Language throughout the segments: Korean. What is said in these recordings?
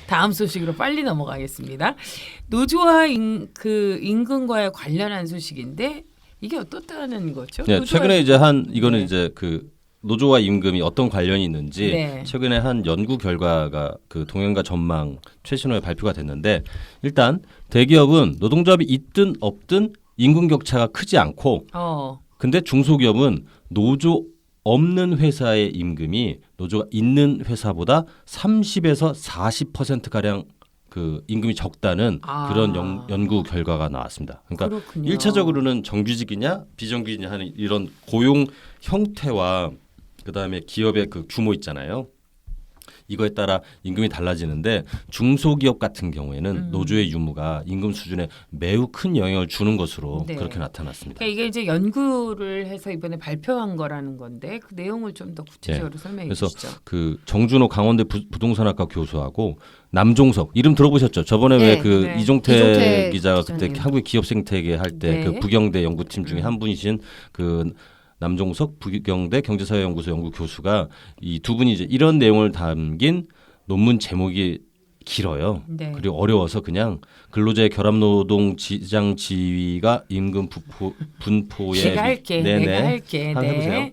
다음 소식으로 빨리 넘어가겠습니다. 노조와 임금과의 관련한 소식인데 이게 어떻다는 거죠? 네, 최근에 이제 이거는 이제 그 노조와 임금이 어떤 관련이 있는지 네. 최근에 한 연구 결과가 그 동향과 전망 최신호에 발표가 됐는데 일단 대기업은 노동조합이 있든 없든 임금 격차가 크지 않고 근데 중소기업은 노조 없는 회사의 임금이 노조가 있는 회사보다 30에서 40%가량 그 임금이 적다는 그런 연구 결과가 나왔습니다. 그러니까 그렇군요. 1차적으로는 정규직이냐 비정규직이냐 하는 이런 고용 형태와 그다음에 기업의 그 규모 있잖아요. 이거에 따라 임금이 달라지는데 중소기업 같은 경우에는 노조의 유무가 임금 수준에 매우 큰 영향을 주는 것으로 네. 그렇게 나타났습니다. 그러니까 이게 이제 연구를 해서 이번에 발표한 거라는 건데 그 내용을 좀 더 구체적으로 설명해 그래서 주시죠. 그 정준호 강원대 부동산학과 교수하고 남종석 이름 들어보셨죠? 저번에 네. 왜 그 네. 이종태 기자가 기자님. 그때 한국 기업 생태계 할 때 그 네. 부경대 연구팀 중에 한 분이신 그 남종석 부경대 경제사회연구소 연구 교수가 이 두 분이 이제 이런 내용을 담긴 논문 제목이 길어요. 네. 그리고 어려워서 그냥 근로자의 결합노동 지장 지위가 임금 분포에 제가 할게. 내가 할게. 한번 해보세요. 네.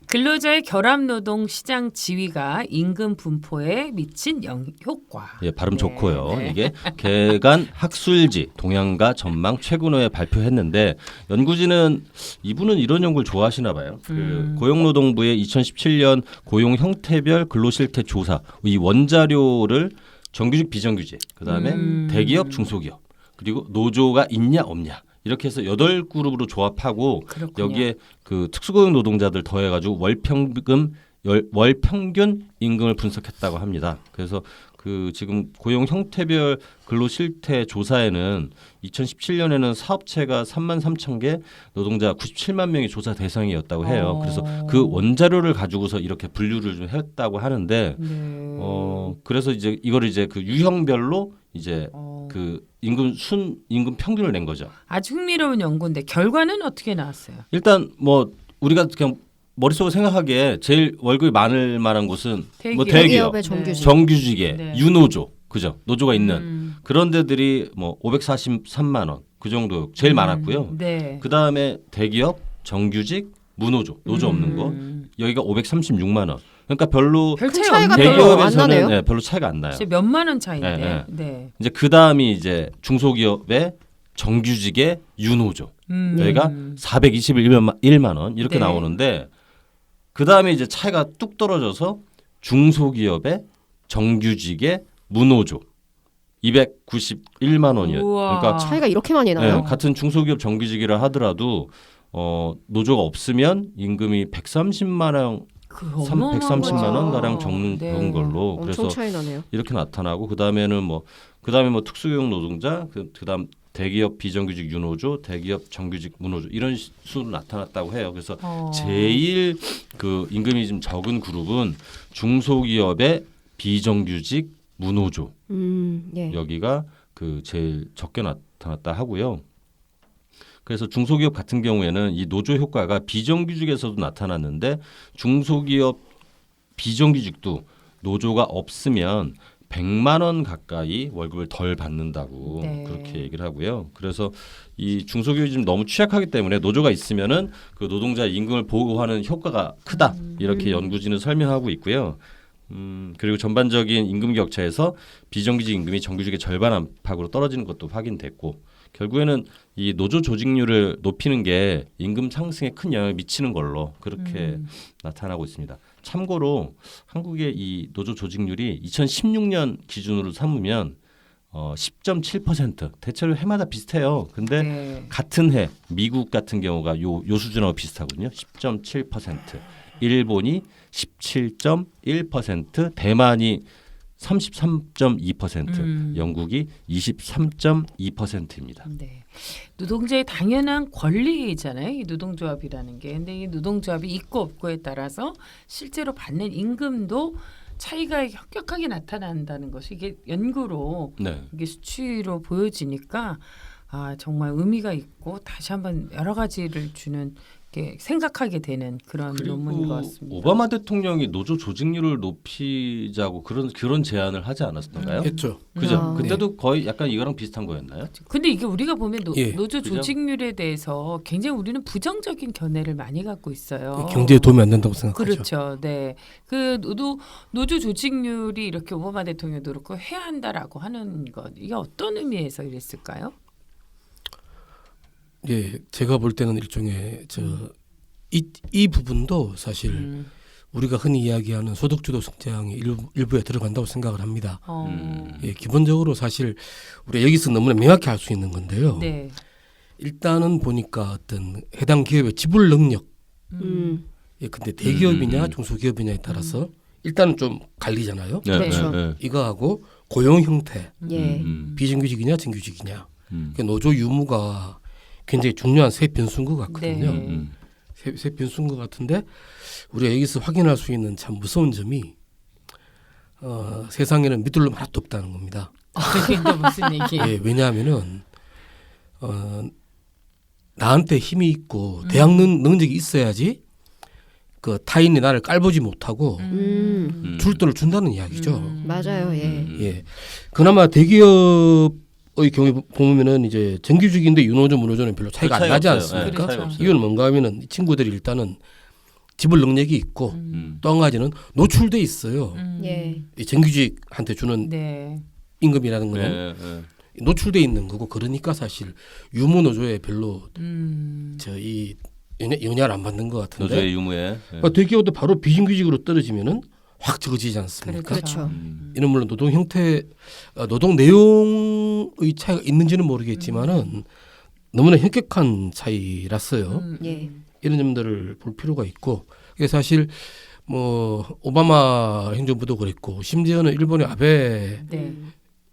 근로자의 결합노동 시장 지위가 임금 분포에 미친 효과. 예, 발음 네, 좋고요. 네. 이게 개간 학술지 동향과 전망 최근호에 발표했는데 연구진은 이분은 이런 연구를 좋아하시나 봐요. 그 고용노동부의 2017년 고용 형태별 근로실태 조사 이 원자료를 정규직 비정규직 그다음에 대기업 중소기업 그리고 노조가 있냐 없냐 이렇게 해서 8그룹으로 조합하고 그렇군요. 여기에 그 특수고용 노동자들 더해가지고 월평균 임금을 분석했다고 합니다. 그래서 그 지금 고용 형태별 근로실태 조사에는 2017년에는 사업체가 33,000개, 노동자 97만 명이 조사 대상이었다고 해요. 그래서 그 원자료를 가지고서 이렇게 분류를 좀 했다고 하는데, 네. 그래서 이제 이거를 이제 그 유형별로 이제 그 임금 평균을 낸 거죠. 아주 흥미로운 연구인데 결과는 어떻게 나왔어요? 일단 뭐 우리가 그냥 머릿속으로 생각하기에 제일 월급이 많을 만한 곳은 뭐 대기업, 대기업의 정규직. 정규직의 네. 유노조, 그죠? 노조가 있는 그런 데들이 뭐 543만 원 그 정도 제일 많았고요. 네. 그 다음에 대기업, 정규직, 무노조, 노조 없는 거 여기가 536만 원. 그러니까 별로 별 큰 차이 차이가 없네요. 별로 안 대기업에서는 나네요. 네, 별로 차이가 안 나요. 진짜 몇만 원 차이인데. 네, 네. 이제 그 다음이 이제 중소기업의 정규직의 유노조 여기가 421만 원 이렇게 네. 나오는데 그 다음에 이제 차이가 뚝 떨어져서 중소기업의 정규직의 무노조 291만 원이에요. 우와. 그러니까 차이가 이렇게 많이 나요? 네, 같은 중소기업 정규직이라 하더라도 노조가 없으면 임금이 130만 원, 그 130만 원 가량 적는 네. 걸로 엄청 그래서 차이 나네요. 이렇게 나타나고 그다음에 뭐 특수고용 노동자 그다음 대기업 비정규직 유노조, 대기업 정규직 무노조 이런 수로 나타났다고 해요. 그래서 제일 그 임금이 좀 적은 그룹은 중소기업의 비정규직 무노조 예. 여기가 그 제일 적게 나타났다 하고요. 그래서 중소기업 같은 경우에는 이 노조 효과가 비정규직에서도 나타났는데 중소기업 비정규직도 노조가 없으면 100만 원 가까이 월급을 덜 받는다고 네. 그렇게 얘기를 하고요. 그래서 이 중소기업이 좀 너무 취약하기 때문에 노조가 있으면은 그 노동자 임금을 보호하는 효과가 크다 이렇게 연구진은 설명하고 있고요. 그리고 전반적인 임금 격차에서 비정규직 임금이 정규직의 절반 안팎으로 떨어지는 것도 확인됐고 결국에는 이 노조 조직률을 높이는 게 임금 상승에 큰 영향을 미치는 걸로 그렇게 나타나고 있습니다. 참고로 한국의 이 노조 조직률이 2016년 기준으로 삼으면 10.7% 대체로 해마다 비슷해요. 근데 네. 같은 해 미국 같은 경우가 요 수준하고 비슷하거든요. 10.7%. 일본이 17.1%, 대만이 33.2%, 영국이 23.2%입니다. 네. 노동자의 당연한 권리잖아요. 이 노동조합이라는 게. 근데 이 노동조합이 있고 없고에 따라서 실제로 받는 임금도 차이가 혁격하게 나타난다는 것이 이게 연구로 네. 이게 수치로 보여지니까 정말 의미가 있고 다시 한번 여러 가지를 주는 이렇게 생각하게 되는 그런 논문인 것 그리고 같습니다. 오바마 대통령이 노조 조직률을 높이자고 그런 제안을 하지 않았던가요? 했죠. 그죠? 아. 그때도 거의 약간 이거랑 비슷한 거였나요? 근데 이게 우리가 보면 예. 노조 그죠? 조직률에 대해서 굉장히 우리는 부정적인 견해를 많이 갖고 있어요. 경제에 도움이 안 된다고 생각하죠. 그렇죠. 네. 그 노조 조직률이 이렇게 오바마 대통령도 그렇고 해야 한다라고 하는 것 이게 어떤 의미에서 이랬을까요? 예, 제가 볼 때는 일종의 이 부분도 사실 우리가 흔히 이야기하는 소득주도 성장의 일부에 들어간다고 생각을 합니다. 예, 기본적으로 사실 우리가 여기서 너무나 명확히 알 수 있는 건데요. 네. 일단은 보니까 어떤 해당 기업의 지불 능력, 예, 근데 대기업이냐 중소기업이냐에 따라서 일단은 좀 갈리잖아요. 네, 그렇죠. 이거하고 고용 형태, 예. 비정규직이냐 정규직이냐, 그러니까 노조 유무가 굉장히 중요한 세 변수인 것 같거든요. 네. 세 변수인 것 같은데 우리가 여기서 확인할 수 있는 참 무서운 점이 세상에는 밑둘름 하나도 없다는 겁니다. 그게 또 무슨 얘기? 예, 왜냐하면은 나한테 힘이 있고 대학 능력이 있어야지 그 타인이 나를 깔보지 못하고 줄 돈을 준다는 이야기죠. 맞아요. 예. 예, 그나마 대기업의 경우에 보면은 이제 정규직인데 유노조 무노조는 별로 차이가 안 나지 없어요. 않습니까? 그렇죠. 차이가 없어요. 이건 뭔가 하면은 이 친구들이 일단은 지불 능력이 있고 또 한 가지는 노출돼 있어요. 예. 이 정규직한테 주는 네. 임금이라는 거는 네, 네. 노출돼 있는 거고 그러니까 사실 유무 노조에 별로 음. 이 영향을 안 받는 것 같은데 노조의 유무에. 네. 그러니까 대기업도 바로 비정규직으로 떨어지면은 확 적어지지 않습니까? 그렇죠. 이런 물론 노동 형태, 노동 내용의 차이가 있는지는 모르겠지만은 너무나 현격한 차이라서요. 예. 이런 점들을 볼 필요가 있고 이게 사실 뭐 오바마 행정부도 그랬고 심지어는 일본의 아베 네.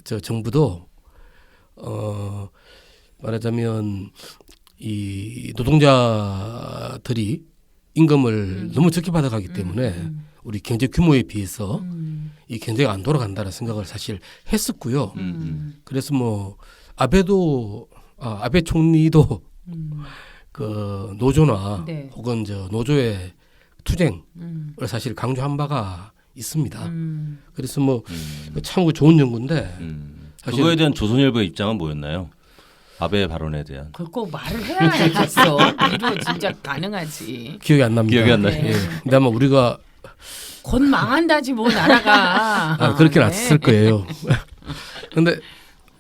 정부도 말하자면 이 노동자들이 임금을 너무 적게 받아가기 때문에 우리 경제 규모에 비해서 이 경제가 안 돌아간다는 생각을 사실 했었고요. 그래서 뭐 아베 총리도 그 노조나 네. 혹은 노조의 투쟁을 사실 강조한 바가 있습니다. 그래서 뭐 참 좋은 연구인데 사실 그거에 대한 조선일보의 입장은 뭐였나요? 아베의 발언에 대한. 그걸 꼭 말을 해야 알겠어. 이로 진짜 가능하지. 기억이 안 납니다. 기억이 안 나요. 예. 근데 아마 우리가 곧 망한다지 뭐 나라가. 그렇게는 네. 안 쓸 거예요. 근데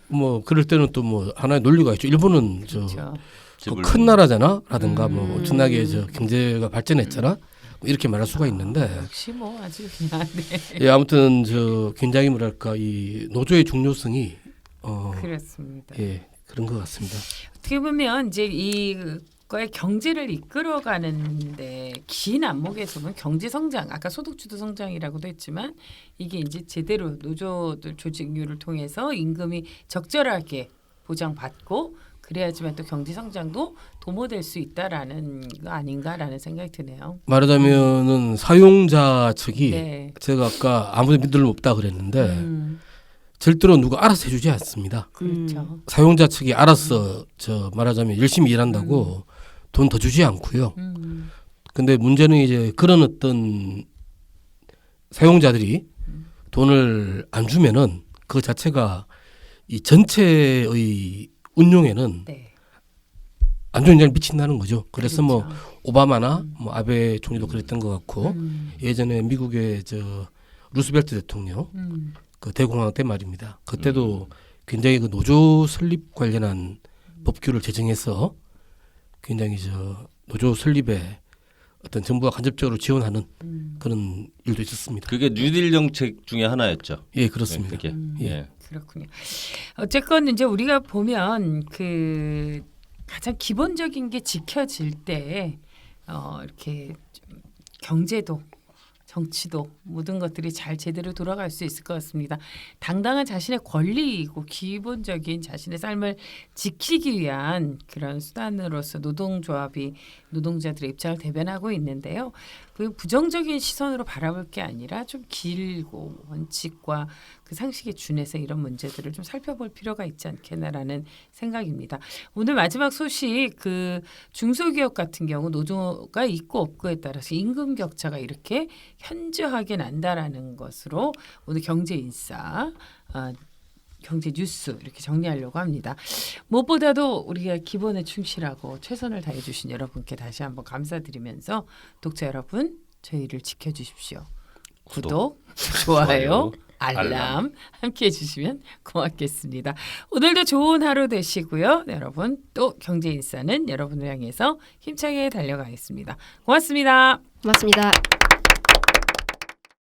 뭐 그럴 때는 또 뭐 하나의 논리가 있죠. 일본은 그렇죠. 큰 나라잖아.라든가 뭐 엄청나게 경제가 발전했잖아. 뭐 이렇게 말할 수가 있는데 역시 뭐 아주 그냥 네. 예, 아무튼 굉장히 뭐랄까 이 노조의 중요성이 그렇습니다. 예, 그런 것 같습니다. 어떻게 보면 이제 이거의 경제를 이끌어가는데 긴 안목에서 보면 경제 성장, 아까 소득주도 성장이라고도 했지만 이게 이제 제대로 노조들 조직률을 통해서 임금이 적절하게 보장받고 그래야지만 또 경제 성장도 도모될 수 있다라는 거 아닌가라는 생각이 드네요. 말하자면은 사용자 측이 네. 제가 아까 아무도 믿을 수 없다 그랬는데 절대로 누가 알아서 해주지 않습니다. 그렇죠. 사용자 측이 알아서 말하자면 열심히 일한다고 돈 더 주지 않고요. 근데 문제는 이제 그런 어떤 사용자들이 돈을 안 주면은 그 자체가 이 전체의 운용에는 네. 안 좋은 영향을 미친다는 거죠. 그래서 뭐 그렇죠. 오바마나 뭐 아베 총리도 그랬던 것 같고 예전에 미국의 루스벨트 대통령 그 대공황 때 말입니다. 그때도 굉장히 그 노조 설립 관련한 법규를 제정해서 굉장히 노조 설립에 어떤 정부가 간접적으로 지원하는 그런 일도 있었습니다. 그게 뉴딜 정책 중에 하나였죠. 예, 그렇습니다. 그게. 예. 예. 그렇군요. 어쨌건 이제 우리가 보면 그 가장 기본적인 게 지켜질 때 이렇게 좀 경제도 정치도 모든 것들이 잘 제대로 돌아갈 수 있을 것 같습니다. 당당한 자신의 권리이고 기본적인 자신의 삶을 지키기 위한 그런 수단으로서 노동조합이 노동자들의 입장을 대변하고 있는데요. 그 부정적인 시선으로 바라볼 게 아니라 좀 길고 원칙과 그 상식에 준해서 이런 문제들을 좀 살펴볼 필요가 있지 않겠나라는 생각입니다. 오늘 마지막 소식 그 중소기업 같은 경우 노조가 있고 없고에 따라서 임금 격차가 이렇게 현저하게 난다라는 것으로 오늘 경제인싸 경제 뉴스 이렇게 정리하려고 합니다. 무엇보다도 우리가 기본에 충실하고 최선을 다해 주신 여러분께 다시 한번 감사드리면서 독자 여러분 저희를 지켜주십시오. 구독, 좋아요, 알람 함께해 주시면 고맙겠습니다. 오늘도 좋은 하루 되시고요. 여러분 또 경제인싸는 여러분을 향해서 힘차게 달려가겠습니다. 고맙습니다. 고맙습니다.